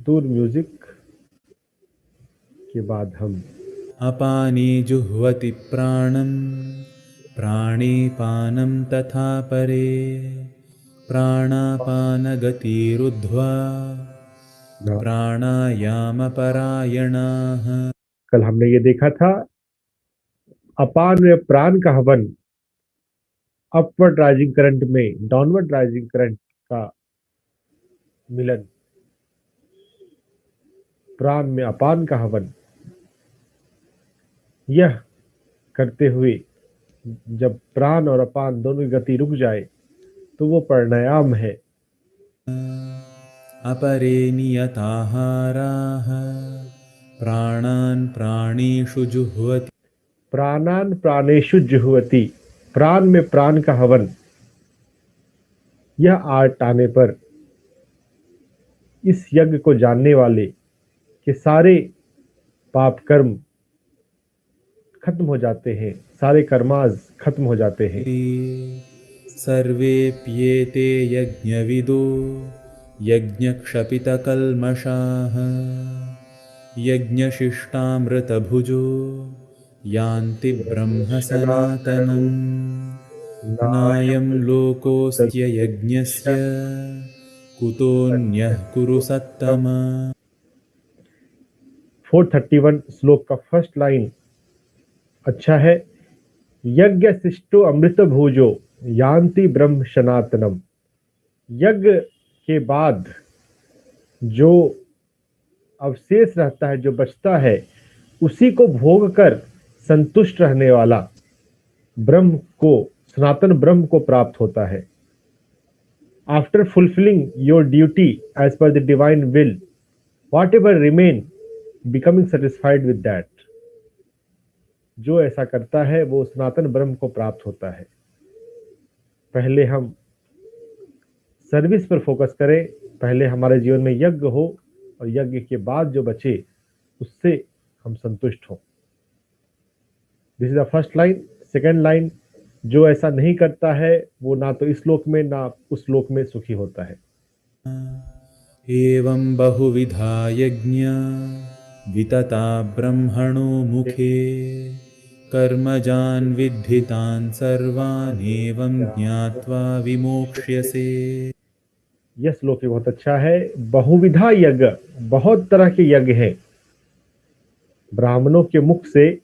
दूर म्यूजिक के बाद हम अपाने जुह्वति प्राणं प्राणे पानं तथा परे प्राणापानगतिरुद्ध्वा प्राणायामपरायणाः। कल हमने ये देखा था अपान में प्राण का हवन अपवर्ड राइजिंग करंट में डाउनवर्ड राइजिंग करंट का मिलन, प्राण में अपान का हवन, यह करते हुए जब प्राण और अपान दोनों की गति रुक जाए तो वो प्राणायाम है। अपरे नियताहाराः प्राणान् प्राणेषु जुह्वति। प्राणान प्राणेषु जुह्वति, प्राण में प्राण का हवन, यह आर्ट आने पर इस यज्ञ को जानने वाले के सारे पाप कर्म खत्म हो जाते हैं, सारे कर्माज खत्म हो जाते हैं। सर्वेप्येते यज्ञविदो यज्ञक्षपितकल्मषाः यज्ञशिष्टामृतभुजो यान्ति ब्रह्म सनातनम्। नायं लोकोऽस्त्य यज्ञस्य कुतोऽन्यः कुरु सत्तम। 431 श्लोक का फर्स्ट लाइन अच्छा है। यज्ञ शिष्टो अमृत भोजो यान्ति ब्रह्म सनातनम। यज्ञ के बाद जो अवशेष रहता है, जो बचता है, उसी को भोग कर संतुष्ट रहने वाला ब्रह्म को, सनातन ब्रह्म को प्राप्त होता है। After fulfilling your duty as per the divine will, whatever remain, becoming satisfied with that, जो ऐसा करता है वो सनातन ब्रह्म को प्राप्त होता है। पहले हम सर्विस पर फोकस करें, पहले हमारे जीवन में यज्ञ हो और यज्ञ के बाद जो बचे उससे हम संतुष्ट हों। This is the first line. Second line, जो ऐसा नहीं करता है वो ना तो इस लोक में ना उस लोक में सुखी होता है। एवं बहुविधा यज्ञा वितता ब्रह्मणो मुखे कर्मजान् विद्धितान् सर्वान् एवं ज्ञात्वा विमोक्ष्यसे। यह श्लोक बहुत अच्छा है। बहुविधा यज्ञ, बहुत तरह के यज्ञ हैं। ब्राह्मणों के मुख से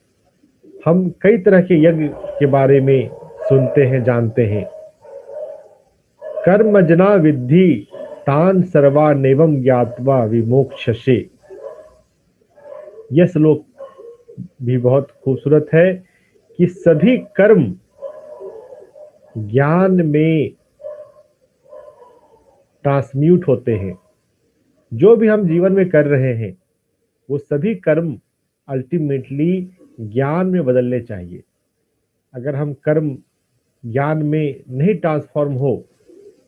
हम कई तरह के यज्ञ के बारे में सुनते हैं, जानते हैं। कर्मजना विद्धि तान सर्वानेवं ज्ञात्वा विमोक्षसे। यह श्लोक भी बहुत खूबसूरत है कि सभी कर्म ज्ञान में ट्रांसम्यूट होते हैं। जो भी हम जीवन में कर रहे हैं वो सभी कर्म अल्टीमेटली ज्ञान में बदलने चाहिए। अगर हम कर्म ज्ञान में नहीं ट्रांसफॉर्म हो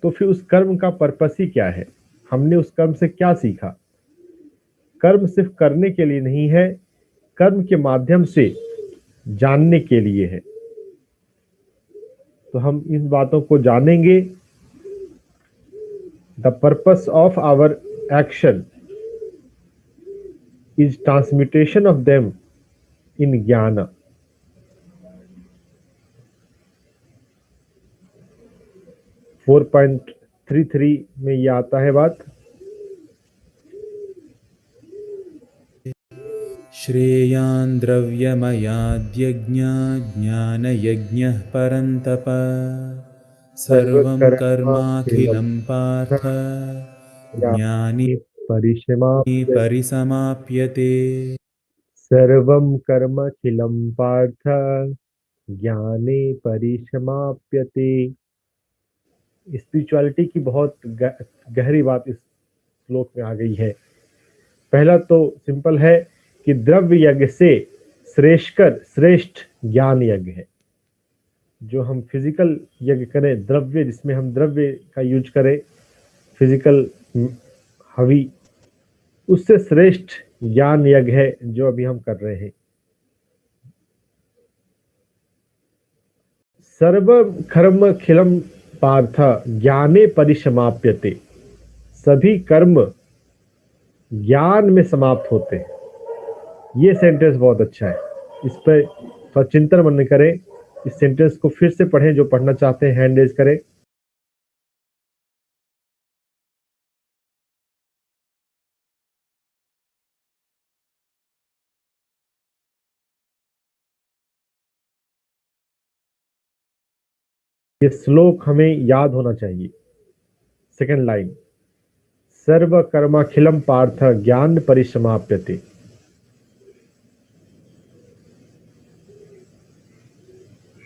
तो फिर उस कर्म का पर्पस ही क्या है? हमने उस कर्म से क्या सीखा? कर्म सिर्फ करने के लिए नहीं है, कर्म के माध्यम से जानने के लिए है। तो हम इन बातों को जानेंगे। The purpose of our action is transmutation of them in gyan. Four 4.33 में ये आता है बात। श्रेयान् द्रव्यमयाद्यज्ञा ज्ञानयज्ञः परन्तप सर्वं कर्माखिलं पार्थ ज्ञानी परिसमाप्यते। सर्वं कर्मखिलं पार्थ ज्ञाने परिसमाप्यते। स्पिरिचुअलिटी की बहुत गहरी बात इस श्लोक में आ गई है। पहला तो सिंपल है कि द्रव्य यज्ञ से श्रेष्ठ ज्ञान यज्ञ है। जो हम फिजिकल यज्ञ करें, द्रव्य जिसमें हम द्रव्य का यूज करें, फिजिकल हवी, उससे श्रेष्ठ ज्ञान यज्ञ है जो अभी हम कर रहे हैं। सर्व कर्म खिलम पार्थ ज्ञाने परिसमाप्यते। सभी कर्म ज्ञान में समाप्त होते हैं। ये सेंटेंस बहुत अच्छा है, इस पर थोड़ा चिंतन मन करें। इस सेंटेंस को फिर से पढ़ें, जो पढ़ना चाहते हैं हैंड रेज करें। ये श्लोक हमें याद होना चाहिए। सेकंड लाइन, सर्व कर्माखिलम पार्थ ज्ञान परिसमाप्यते।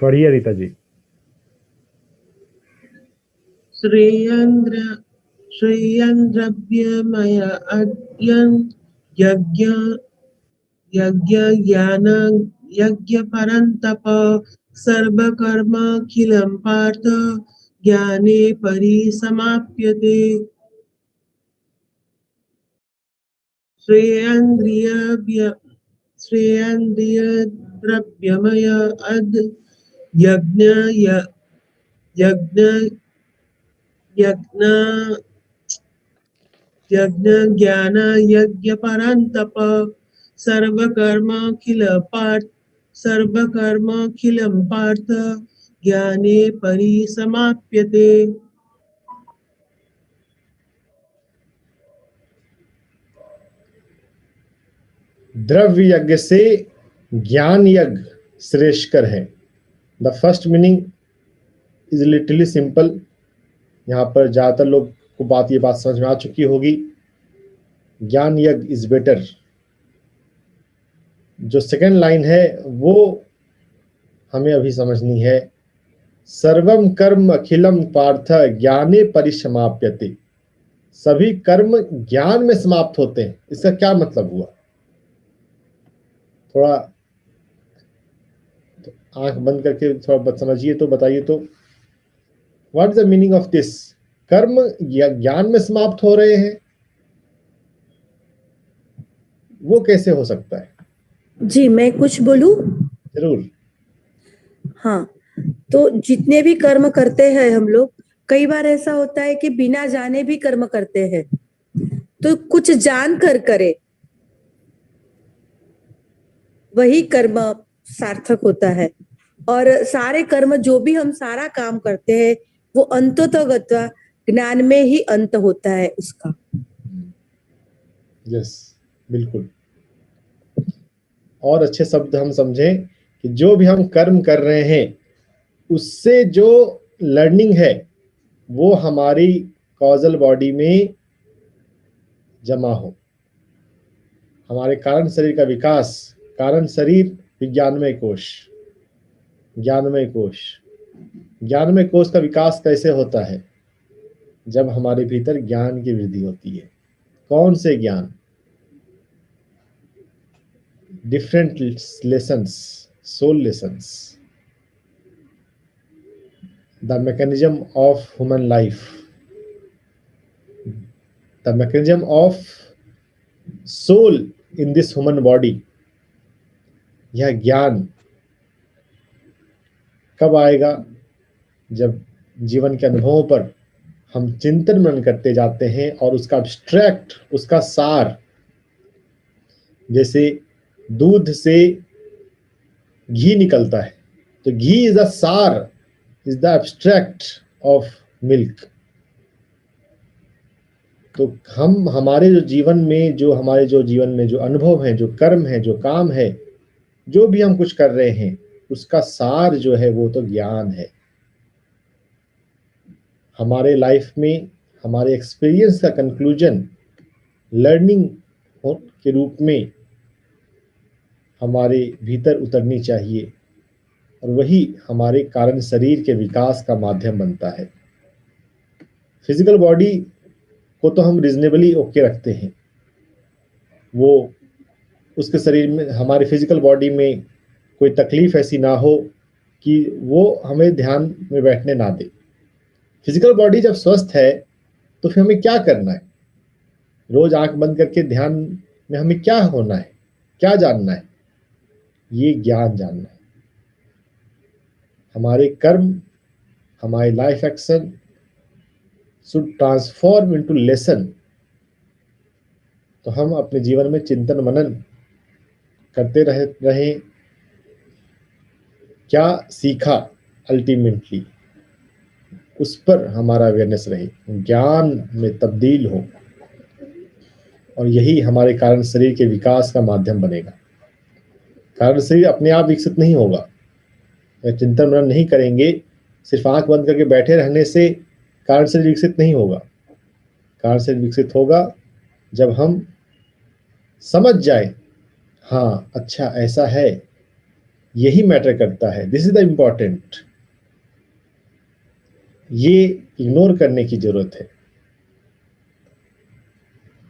पढ़िए रीता जी। श्रेयन्द्र श्रेयन्द्रव्यमय अद्यन् यज्ञ यज्ञ ज्ञान यज्ञ परन्तप सर्वकर्माखिलं पार्थ ज्ञाने परिसमाप्यते। श्रेयन्द्रियद्रव्यमय अद् यज्ञ यज्ञ यज्ञ यज्ञ ज्ञान यज्ञ परन्तप सर्वकर्माखिलं पार्थ ज्ञाने परिसमाप्यते। द्रव्य यज्ञ से ज्ञान यज्ञ श्रेष्ठकर है। The first meaning is literally simple. यहाँ पर ज्यादातर लोग को ये बात समझ में आ चुकी होगी। ज्ञान यज्ञ इज बेटर। जो सेकंड लाइन है वो हमें अभी समझनी है। सर्वम कर्म अखिलम पार्थ ज्ञाने परिसमाप्यते। सभी कर्म ज्ञान में समाप्त होते हैं। इसका क्या मतलब हुआ? थोड़ा आंख बंद करके थोड़ा समझिए तो बताइए तो। What is the meaning of this? कर्म ज्ञान में समाप्त हो रहे हैं, वो कैसे हो सकता है? जी मैं कुछ बोलूं? जरूर। हाँ, तो जितने भी कर्म करते हैं हम लोग, कई बार ऐसा होता है कि बिना जाने भी कर्म करते हैं, तो कुछ जान कर करे वही कर्म सार्थक होता है। और सारे कर्म जो भी हम सारा काम करते हैं वो अंततोगत्वा ज्ञान में ही अंत होता है उसका। यस, बिल्कुल। और अच्छे शब्द हम समझें कि जो भी हम कर्म कर रहे हैं उससे जो लर्निंग है वो हमारी कॉजल बॉडी में जमा हो। हमारे कारण शरीर का विकास, कारण शरीर विज्ञानमय कोश। ज्ञानमय कोश, ज्ञानमय कोश का विकास कैसे होता है? जब हमारे भीतर ज्ञान की वृद्धि होती है। कौन से ज्ञान? Different lessons, soul lessons, the mechanism of human life, the mechanism of soul in this human body. यह ज्ञान कब आएगा? जब जीवन के अनुभवों पर हम चिंतन मनन करते जाते हैं और उसका एब्स्ट्रैक्ट, उसका सार, जैसे दूध से घी निकलता है तो घी इज द सार, is the abstract of milk. तो हम हमारे जो जीवन में जो अनुभव है, जो कर्म है, जो काम है, जो भी हम कुछ कर रहे हैं, उसका सार जो है वो तो ज्ञान है। हमारे लाइफ में हमारे एक्सपीरियंस का कंक्लूजन लर्निंग के रूप में हमारे भीतर उतरनी चाहिए और वही हमारे कारण शरीर के विकास का माध्यम बनता है। फिजिकल बॉडी को तो हम रिजनेबली ओके रखते हैं। वो उसके शरीर में, हमारी फिजिकल बॉडी में कोई तकलीफ ऐसी ना हो कि वो हमें ध्यान में बैठने ना दे। फिजिकल बॉडी जब स्वस्थ है तो फिर हमें क्या करना है? रोज आंख बंद करके ध्यान में हमें क्या होना है, क्या जानना है? ये ज्ञान जानना है। हमारे कर्म, हमारे life action should transform into lesson तो हम अपने जीवन में चिंतन मनन करते रहे क्या सीखा, अल्टीमेटली उस पर हमारा अवेयरनेस रहे, ज्ञान में तब्दील हो, और यही हमारे कारण शरीर के विकास का माध्यम बनेगा। कारण शरीर अपने आप विकसित नहीं होगा, अगर चिंतन मनन नहीं करेंगे, सिर्फ आंख बंद करके बैठे रहने से कारण शरीर विकसित नहीं होगा। कारण शरीर विकसित होगा जब हम समझ जाए, हाँ अच्छा ऐसा है, यही मैटर करता है, दिस इज द इम्पॉर्टेंट। ये इग्नोर करने की जरूरत है।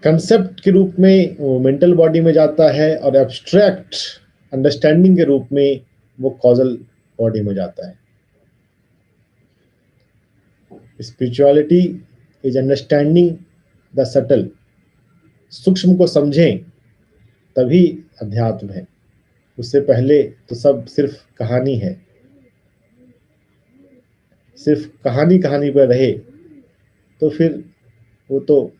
कंसेप्ट के रूप में वो मेंटल बॉडी में जाता है, और एब्स्ट्रैक्ट अंडरस्टैंडिंग के रूप में वो कॉजल बॉडी में जाता है। Spirituality is understanding the subtle. सूक्ष्म को समझें तभी अध्यात्म है, उससे पहले तो सब सिर्फ कहानी है। सिर्फ कहानी पर रहे तो फिर वो तो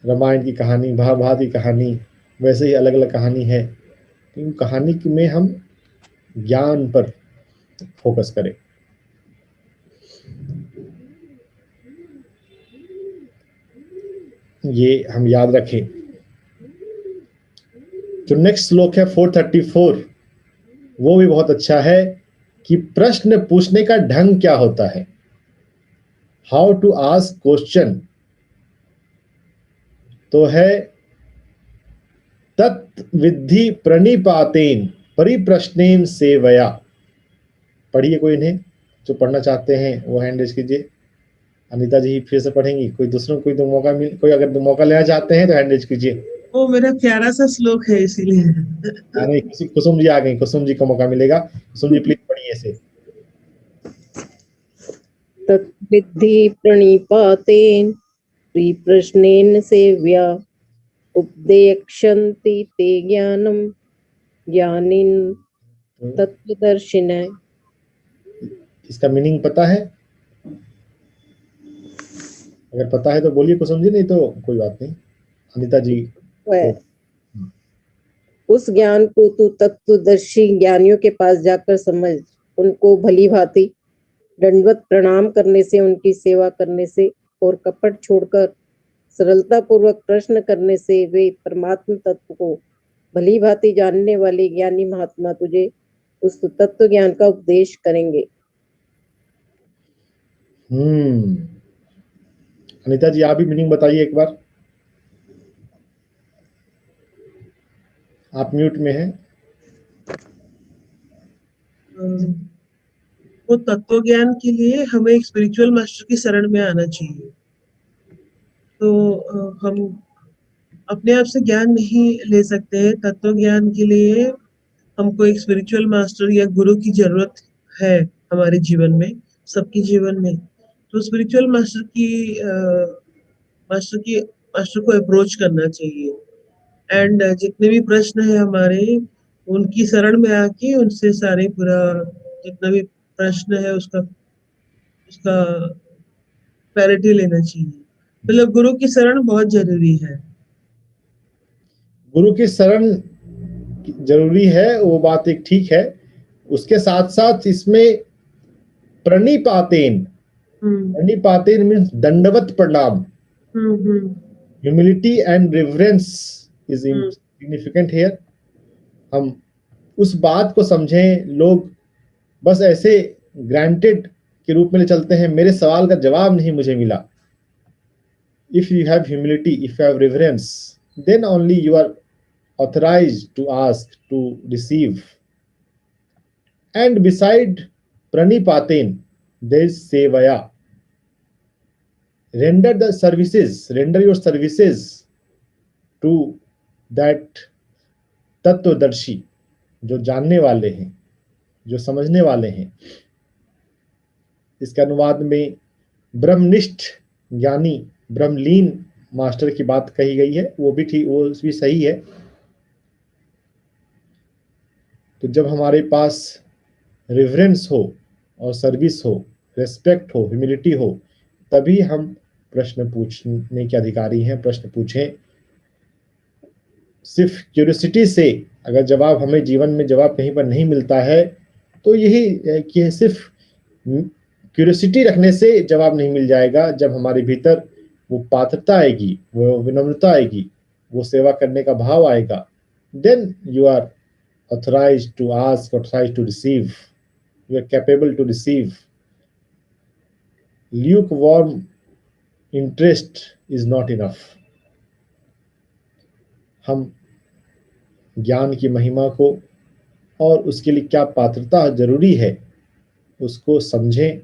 रामायण की कहानी, महाभारत की कहानी, वैसे ही अलग अलग कहानी है। इन कहानी में हम ज्ञान पर फोकस करें। ये हम याद रखें। जो नेक्स्ट श्लोक है 434, वो भी बहुत अच्छा है कि प्रश्न पूछने का ढंग क्या होता है, हाउ टू आस्क क्वेश्चन। तो है तत्विद्धि प्रणिपातेन परिप्रश्नेन सेवया। पढ़िए कोई इन्हें, जो पढ़ना चाहते हैं वो हैंड रेज कीजिए। अनीता जी फिर से पढ़ेंगी, कोई दूसरों कोई दो मौका मिल, कोई अगर दो मौका लेना चाहते हैं तो हैंड रेज कीजिए। वो मेरा प्यारा सा श्लोक है इसीलिए। नहीं, कुसुम जी आ गई, कुसुम जी को मौका मिलेगा। कुसुम जी प्लीज पढ़िए इसे। तद्विद्धि प्रणिपातेन परिप्रश्नेन सेव्या उपदेक्षन्ति ते ज्ञानं ज्ञानिन तत्वदर्शिनः। इसका मीनिंग पता है? अगर पता है तो बोलिए कुसुम जी, नहीं तो कोई बात नहीं। अनीता जी उस ज्ञान को तू तत्वदर्शी ज्ञानियों के पास जाकर समझ, उनको भली भांति दंडवत प्रणाम करने से, उनकी सेवा करने से और कपट छोड़कर सरलता पूर्वक प्रश्न करने से वे परमात्म तत्व को भली भांति जानने वाले ज्ञानी महात्मा तुझे उस तत्व ज्ञान का उपदेश करेंगे। अनीता जी आप भी मीनिंग बताइए एक बार, आप म्यूट में हैं। वो तत्व ज्ञान के लिए हमें एक स्पिरिचुअल मास्टर की शरण में आना चाहिए। तो हम अपने आप से ज्ञान नहीं ले सकते हैं। तत्व ज्ञान के लिए हमको एक स्पिरिचुअल मास्टर या गुरु की जरूरत है हमारे जीवन में, सबके जीवन में। तो स्पिरिचुअल मास्टर को अप्रोच करना चाहिए। एंड जितने भी प्रश्न है हमारे, उनकी शरण में आके उनसे सारे पूरा जितना भी प्रश्न है उसका क्लैरिटी लेना चाहिए। मतलब गुरु की शरण बहुत जरूरी है। गुरु की शरण जरूरी है, वो बात एक ठीक है। उसके साथ साथ इसमें प्रणिपातेन मीन्स दंडवत प्रणाम। Humility and reverence is significant here. हम उस बात को समझें। लोग बस ऐसे ग्रांटेड के रूप में चलते हैं, मेरे सवाल का जवाब नहीं मुझे मिला। If you have humility, if you have reverence, then only you are authorized to ask, to receive. And beside pranipaten, there is sevaya. Render your services to that तत्वदर्शी, जो जानने वाले हैं, जो समझने वाले हैं। इसके अनुवाद में ब्रह्मनिष्ठ ज्ञानी, ब्रह्मलीन मास्टर की बात कही गई है, वो भी ठीक, वो भी सही है। तो जब हमारे पास रिवरेंस हो और सर्विस हो, रेस्पेक्ट हो, ह्यूमिलिटी हो, तभी हम प्रश्न पूछने के अधिकारी हैं, प्रश्न पूछें। सिर्फ क्यूरियोसिटी से अगर जवाब हमें जीवन में जवाब कहीं पर नहीं मिलता है तो यही है कि सिर्फ क्यूरियोसिटी रखने से जवाब नहीं मिल जाएगा। जब हमारे भीतर वो पात्रता आएगी, वो विनम्रता आएगी, वो सेवा करने का भाव आएगा, then you are authorized to ask, authorized to receive. You are capable to receive. Lukewarm interest is not enough. हम ज्ञान की महिमा को और उसके लिए क्या पात्रता जरूरी है उसको समझें।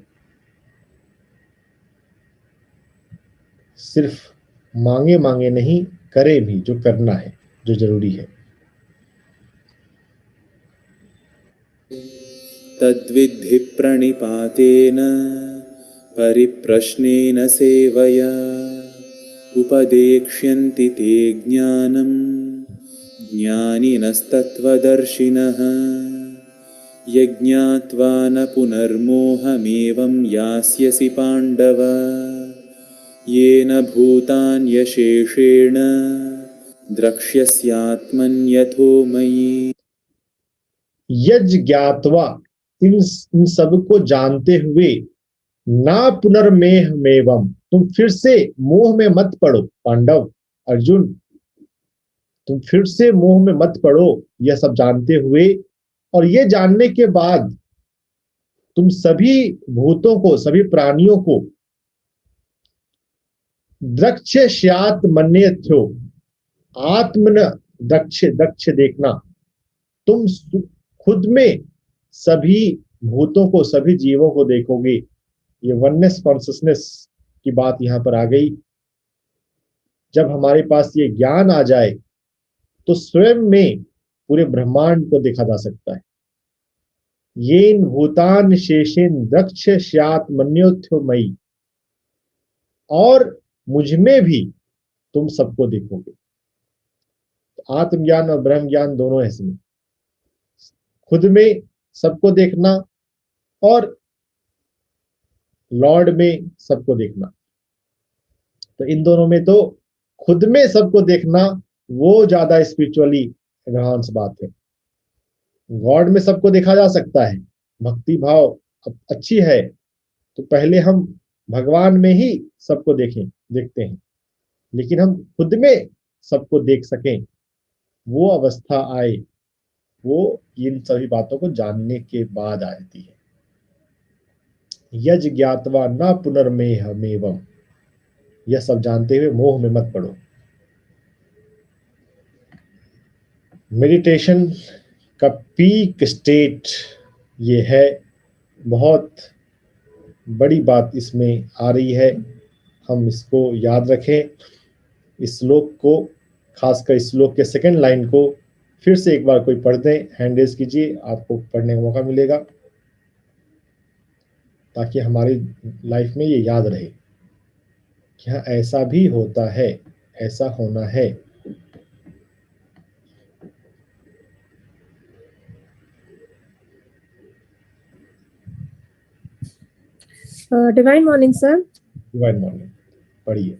सिर्फ मांगे मांगे नहीं, करें भी जो करना है, जो जरूरी है। तद्विद्धि प्रणिपातेन परिप्रश्नेन सेवया उपदेक्ष्यन्ति ते ज्ञानं ज्ञानिनस्तत्त्वदर्शिनः यज्ञात्वा न पुनर्मोहमेवं यास्यसि पाण्डव येन भूतान्यशेषेण द्रक्ष्यस्यात्मन्यथो मयि। यज्ञ ज्ञात्वा, इन सब को जानते हुए, ना पुनर्मेहमेवम, तुम फिर से मोह में मत पड़ो। पांडव, अर्जुन, तुम फिर से मोह में मत पड़ो। यह सब जानते हुए और ये जानने के बाद तुम सभी भूतों को, सभी प्राणियों को द्रक्ष्यात्मन्यथो, आत्मन दक्ष, दक्ष देखना, तुम खुद में सभी भूतों को, सभी जीवों को देखोगे। ये वननेस कॉन्शियसनेस की बात यहां पर आ गई। जब हमारे पास ये ज्ञान आ जाए तो स्वयं में पूरे ब्रह्मांड को देखा जा सकता है। येन भूतान शेषेन द्रक्ष्यात्मन्योथमयि, और मुझ में भी तुम सबको देखोगे। आत्मज्ञान और ब्रह्म ज्ञान दोनों ऐसे हैं, खुद में सबको देखना और लॉर्ड में सबको देखना। तो इन दोनों में तो खुद में सबको देखना वो ज्यादा स्पिरिचुअली एडवांस बात है। गॉड में सबको देखा जा सकता है, भक्ति भाव अच्छी है तो पहले हम भगवान में ही सबको देखते हैं, लेकिन हम खुद में सबको देख सकें, वो अवस्था आए, वो इन सभी बातों को जानने के बाद आती है। यज्ञ ज्ञात्वा न पुनर्मेहमेवम, यह सब जानते हुए मोह में मत पड़ो। मेडिटेशन का पीक स्टेट ये है, बहुत बड़ी बात इसमें आ रही है, हम इसको याद रखें। इस श्लोक को, खासकर इस श्लोक के सेकंड लाइन को फिर से एक बार कोई पढ़ दें, हैंड रेज कीजिए, आपको पढ़ने का मौका मिलेगा, ताकि हमारी लाइफ में ये याद रहे कि हाँ ऐसा भी होता है, ऐसा होना है। Divine morning, sir. Divine morning पढ़िए,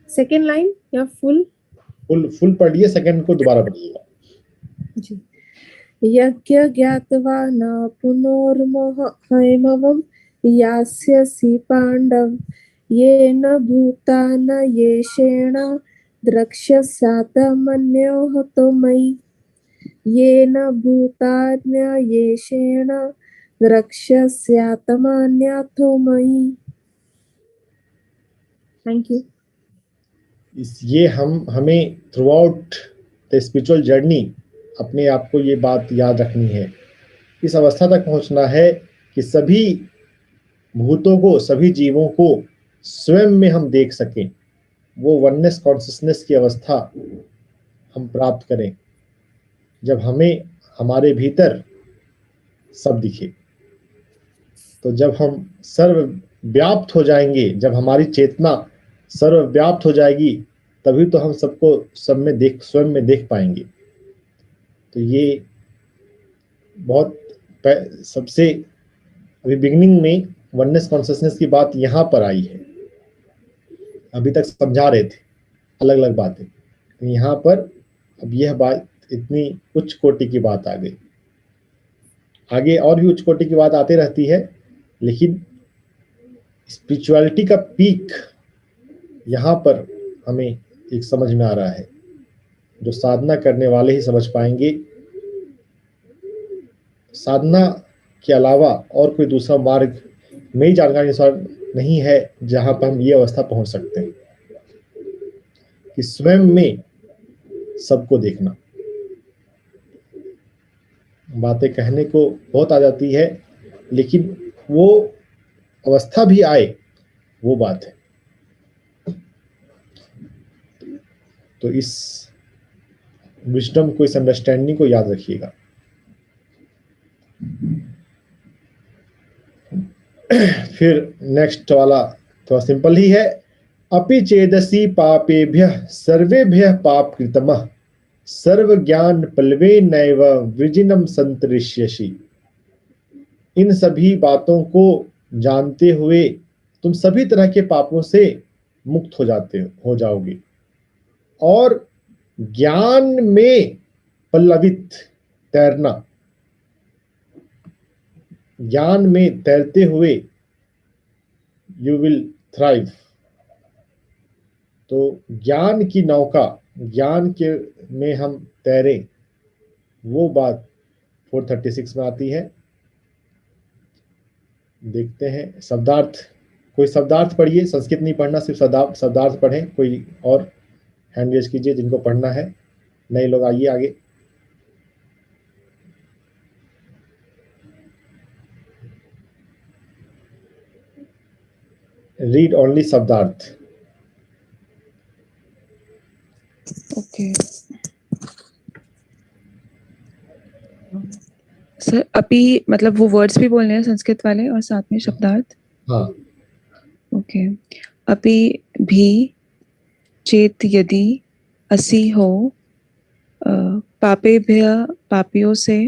Second line, या full? फुल पढ़िए, सेकंड को दोबारा पढ़िएगा। जी। यज्ञ ज्ञात्वा न पुनर्मोहमेवं यास्यसि पाण्डव येन भूतान येषेण द्रक्ष्यस्यात्मन्यथो मयि। येन भूतान येषेण द्रक्ष्यस्यात्मन्यथो मयि। Thank you. ये हमें through out the spiritual journey अपने आप को ये बात याद रखनी है, इस अवस्था तक पहुंचना है कि सभी भूतों को, सभी जीवों को स्वयं में हम देख सकें। वो वननेस कॉन्शियसनेस की अवस्था हम प्राप्त करें, जब हमें हमारे भीतर सब दिखे। तो जब हम सर्वव्याप्त हो जाएंगे, जब हमारी चेतना सर्वव्याप्त हो जाएगी, तभी तो हम सबको स्वयं में देख पाएंगे। तो ये बहुत सबसे अभी बिगिनिंग में वननेस कॉन्शियसनेस की बात यहाँ पर आई है। अभी तक समझा रहे थे अलग अलग बातें, यहाँ पर अब यह बात इतनी उच्च कोटि की बात आ गई। आगे और भी उच्च कोटि की बात आती रहती है, लेकिन स्पिरिचुअलिटी का पीक यहाँ पर हमें एक समझ में आ रहा है, जो साधना करने वाले ही समझ पाएंगे। साधना के अलावा और कोई दूसरा मार्ग मेरी जानकारी अनुसार नहीं है जहां पर हम ये अवस्था पहुंच सकते हैं कि स्वयं में सबको देखना। बातें कहने को बहुत आ जाती है, लेकिन वो अवस्था भी आए, वो बात है। तो इस विजडम को, इस अंडरस्टैंडिंग को याद रखिएगा। फिर नेक्स्ट वाला थोड़ा सिंपल ही है। अपि चेदसि पापेभ्यः सर्वेभ्यः पाप कृतमः सर्व ज्ञान पल्लवे नैव वृजिनम संतरिष्यसि। इन सभी बातों को जानते हुए तुम सभी तरह के पापों से मुक्त हो जाओगे और ज्ञान में पल्लवित तैरना, ज्ञान में तैरते हुए यू विल थ्राइव। तो ज्ञान की नौका, ज्ञान के में हम तैरें, वो बात 436 में आती है। देखते हैं शब्दार्थ। कोई शब्दार्थ पढ़िए, संस्कृत नहीं पढ़ना, सिर्फ शब्दार्थ पढ़ें। कोई और हैंड रेज कीजिए जिनको पढ़ना है। नए लोग आइए आगे। रीड ओनली शब्दार्थ। ओके सर, अपी मतलब वो वर्ड्स भी बोलने हैं संस्कृत वाले और साथ में शब्दार्थ। हाँ, ओके। अपि भी चेत यदि असि हो पापेभ्य पापियों से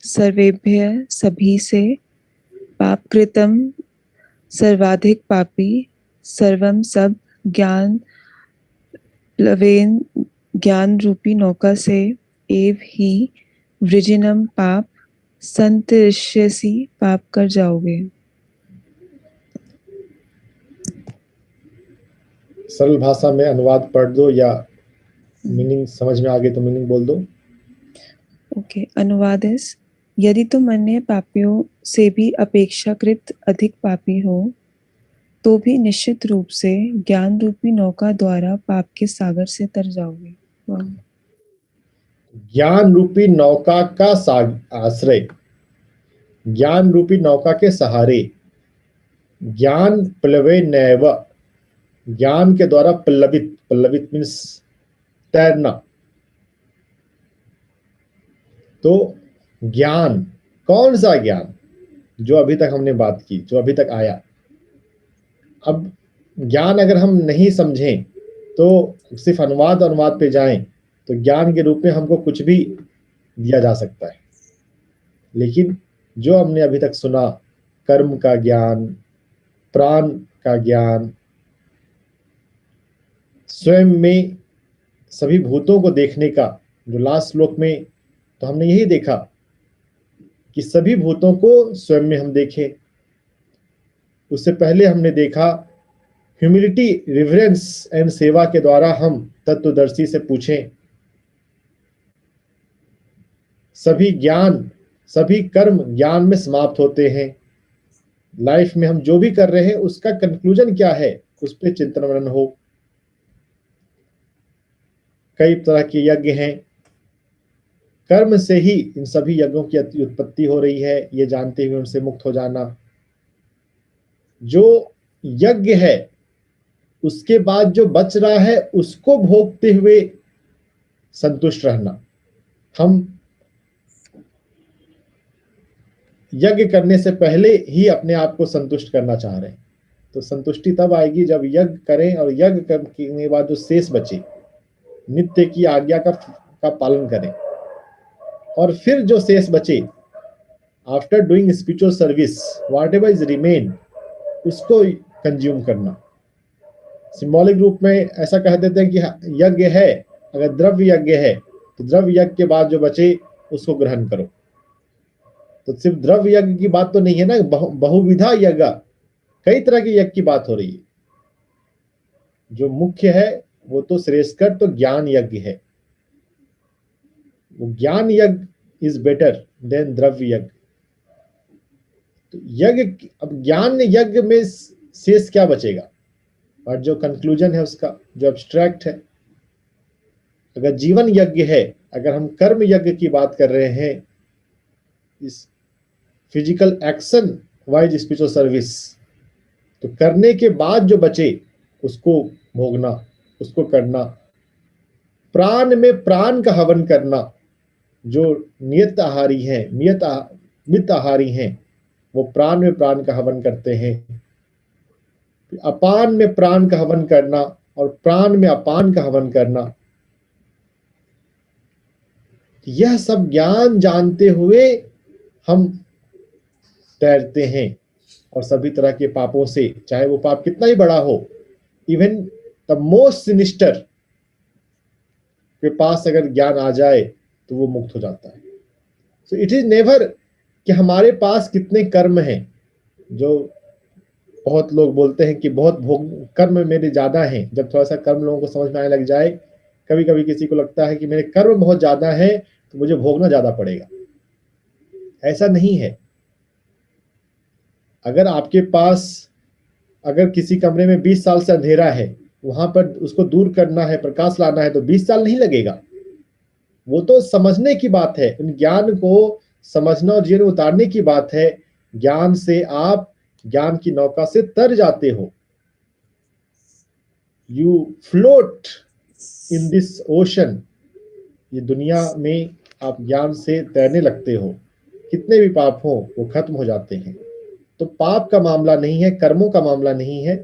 सर्वेभ्य सभी से पाप कृतम सर्वाधिक पापी सर्वम सब ज्ञान प्लवेन ज्ञान रूपी नौका से एव ही वृजिनम पाप संतरिष्यसि पाप कर जाओगे। सरल भाषा में अनुवाद पढ़ दो या मीनिंग समझ में आ गई तो मीनिंग बोल दो। ओके, अनुवाद इस यदि तुम अन्य पापियों से भी अपेक्षाकृत अधिक पापी हो तो भी निश्चित रूप से ज्ञान रूपी नौका द्वारा पाप के सागर से तर जाओगे। ज्ञान रूपी नौका का आश्रय, ज्ञान रूपी नौका के सहारे, ज्ञान प्लवे नैव, ज्ञान के द्वारा पल्लवित, पल्लवित मीन्स तैरना। तो ज्ञान, कौन सा ज्ञान? जो अभी तक हमने बात की, जो अभी तक आया। अब ज्ञान अगर हम नहीं समझें तो सिर्फ अनुवाद पे जाएं तो ज्ञान के रूप में हमको कुछ भी दिया जा सकता है, लेकिन जो हमने अभी तक सुना, कर्म का ज्ञान, प्राण का ज्ञान, स्वयं में सभी भूतों को देखने का, जो लास्ट श्लोक में तो हमने यही देखा कि सभी भूतों को स्वयं में हम देखें। उससे पहले हमने देखा ह्यूमिलिटी, रिवरेंस एंड सेवा के द्वारा हम तत्वदर्शी से पूछें। सभी ज्ञान, सभी कर्म ज्ञान में समाप्त होते हैं। लाइफ में हम जो भी कर रहे हैं उसका कंक्लूजन क्या है, उस पर चिंतन मनन हो। कई तरह के यज्ञ हैं, कर्म से ही इन सभी यज्ञों की उत्पत्ति हो रही है, ये जानते हुए उनसे मुक्त हो जाना। जो यज्ञ है उसके बाद जो बच रहा है उसको भोगते हुए संतुष्ट रहना। हम यज्ञ करने से पहले ही अपने आप को संतुष्ट करना चाह रहे हैं, तो संतुष्टि तब आएगी जब यज्ञ करें और यज्ञ करने के बाद जो शेष बचे, नित्य की आज्ञा का पालन करें, और फिर जो शेष बचे, after doing spiritual service whatever is remain, उसको कंज्यूम करना। सिंबॉलिक रूप में ऐसा कह देते हैं कि यज्ञ है, अगर द्रव्य यज्ञ है तो द्रव्य यज्ञ के बाद जो बचे उसको ग्रहण करो। तो सिर्फ द्रव्य यज्ञ की बात तो नहीं है ना, बहुविधा यज्ञ, कई तरह के यज्ञ की बात हो रही है। जो मुख्य है वो तो श्रेष्ठकर तो ज्ञान यज्ञ है, वो ज्ञान यज्ञ इज बेटर देन द्रव्य यज्ञ। तो यज्ञ, अब ज्ञान यज्ञ में शेष क्या बचेगा, और जो कंक्लूजन है उसका, जो एब्स्ट्रैक्ट है, अगर जीवन यज्ञ है, अगर हम कर्म यज्ञ की बात कर रहे हैं, इस physical action wise spiritual service, तो करने के बाद जो बचे उसको भोगना, उसको करना। प्राण में प्राण का हवन करना, जो नियत आहारी हैं, मित आहारी हैं, वो प्राण में प्राण का हवन करते हैं। अपान में प्राण का हवन करना और प्राण में अपान का हवन करना, यह सब ज्ञान जानते हुए हम तैरते हैं और सभी तरह के पापों से, चाहे वो पाप कितना ही बड़ा हो, इवन द मोस्ट सिनिस्टर के पास अगर ज्ञान आ जाए तो वो मुक्त हो जाता है। सो इट इज नेवर कि हमारे पास कितने कर्म हैं। जो बहुत लोग बोलते हैं कि बहुत कर्म मेरे ज्यादा हैं, जब थोड़ा सा कर्म लोगों को समझ में आने लग जाए, कभी कभी किसी को लगता है कि मेरे कर्म बहुत ज्यादा है तो मुझे भोगना ज्यादा पड़ेगा। ऐसा नहीं है। अगर आपके पास, अगर किसी कमरे में 20 साल से अंधेरा है, वहां पर उसको दूर करना है, प्रकाश लाना है, तो 20 साल नहीं लगेगा। वो तो समझने की बात है, उन ज्ञान को समझना और जीवन में उतारने की बात है। ज्ञान से आप ज्ञान की नौका से तर जाते हो, you float in this ocean. ये दुनिया में आप ज्ञान से तैरने लगते हो, कितने भी पाप हो वो खत्म हो जाते हैं। तो पाप का मामला नहीं है, कर्मों का मामला नहीं है।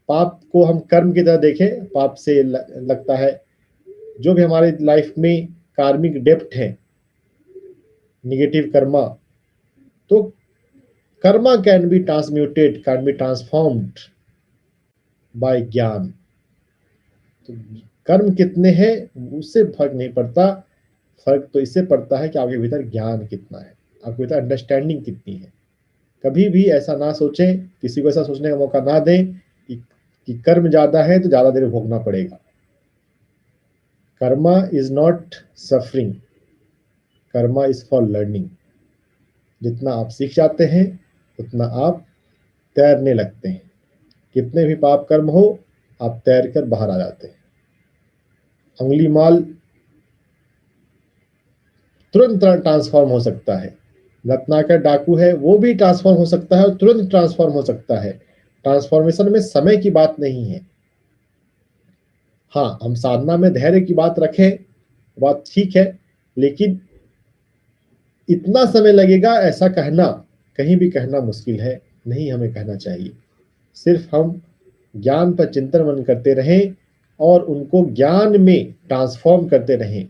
पाप को हम कर्म की तरह देखें, पाप से लगता है जो भी हमारे लाइफ में कार्मिक डेप्ट है, नेगेटिव कर्मा, तो karma can be transmuted, can be transformed by gyan. तो कर्म कितने हैं उससे फर्क नहीं पड़ता, फर्क तो इससे पड़ता है कि आपके भीतर ज्ञान कितना है, आपके भीतर अंडरस्टैंडिंग कितनी है। कभी भी ऐसा ना सोचें, किसी को ऐसा सोचने का मौका ना दें कि कर्म ज्यादा है तो ज्यादा देर भोगना पड़ेगा। Karma is not suffering, Karma is for learning. जितना आप सीख जाते हैं उतना आप तैरने लगते हैं। कितने भी पाप कर्म हो, आप तैर कर बाहर आ जाते हैं। अंगुली माल तुरंत ट्रांसफॉर्म हो सकता है, रत्नाकर डाकू है वो भी ट्रांसफॉर्म हो सकता है और तुरंत ट्रांसफॉर्म हो सकता है। ट्रांसफॉर्मेशन में समय की बात नहीं है। हाँ, हम साधना में धैर्य की बात रखें, बात ठीक है, लेकिन इतना समय लगेगा ऐसा कहना, कहीं भी कहना मुश्किल है, नहीं हमें कहना चाहिए। सिर्फ हम ज्ञान पर चिंतन मनन करते रहें और उनको ज्ञान में ट्रांसफॉर्म करते रहें।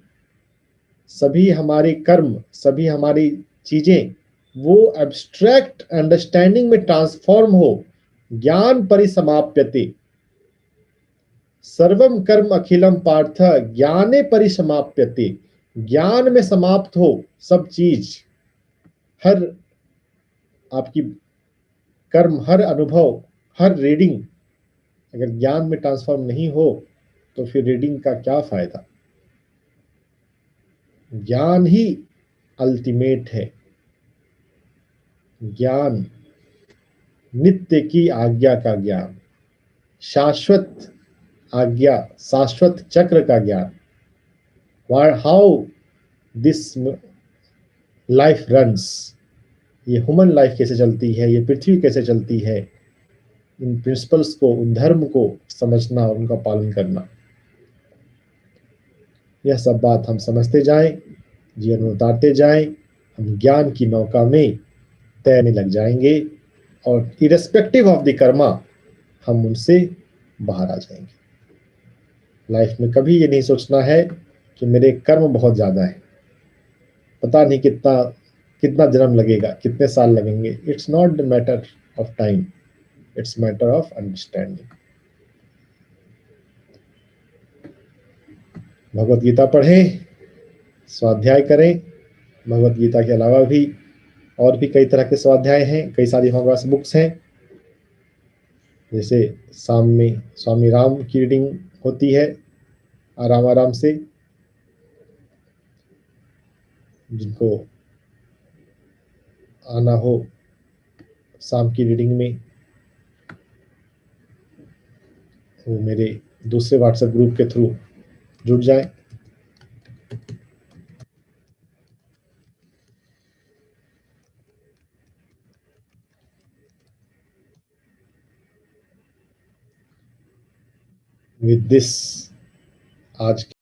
सभी हमारे कर्म, सभी हमारी चीजें वो एब्स्ट्रैक्ट अंडरस्टैंडिंग में ट्रांसफॉर्म हो। ज्ञान परिसमाप्यते, सर्वम कर्म अखिलम पार्थ ज्ञाने परिसमाप्यते। ज्ञान में समाप्त हो सब चीज, हर आपकी कर्म, हर अनुभव, हर रीडिंग अगर ज्ञान में ट्रांसफॉर्म नहीं हो तो फिर रीडिंग का क्या फायदा। ज्ञान ही अल्टीमेट है। ज्ञान नित्य की आज्ञा का ज्ञान, शाश्वत आज्ञा, शाश्वत चक्र का ज्ञान। हाउ दिस लाइफ रन्स, ये ह्यूमन लाइफ कैसे चलती है, ये पृथ्वी कैसे चलती है, इन प्रिंसिपल्स को, उन धर्म को समझना और उनका पालन करना। यह सब बात हम समझते जाएं, जीवन में उतारते जाएं, हम ज्ञान की नौका में तैरने लग जाएंगे और इरेस्पेक्टिव ऑफ द कर्मा हम उनसे बाहर आ जाएंगे। लाइफ में कभी ये नहीं सोचना है कि मेरे कर्म बहुत ज्यादा है, पता नहीं कितना जन्म लगेगा, कितने साल लगेंगे। It's not the matter of time, it's matter of understanding. Bhagavad Gita पढ़ें, स्वाध्याय करें। भगवत गीता के अलावा भी और भी कई तरह के स्वाध्याय हैं, कई सारी हमारे पास बुक्स हैं। जैसे शाम में स्वामी राम की रीडिंग होती है आराम आराम से। जिनको आना हो शाम की रीडिंग में, वो मेरे दूसरे व्हाट्सएप ग्रुप के थ्रू जुड़ जाएं। विद दिस आज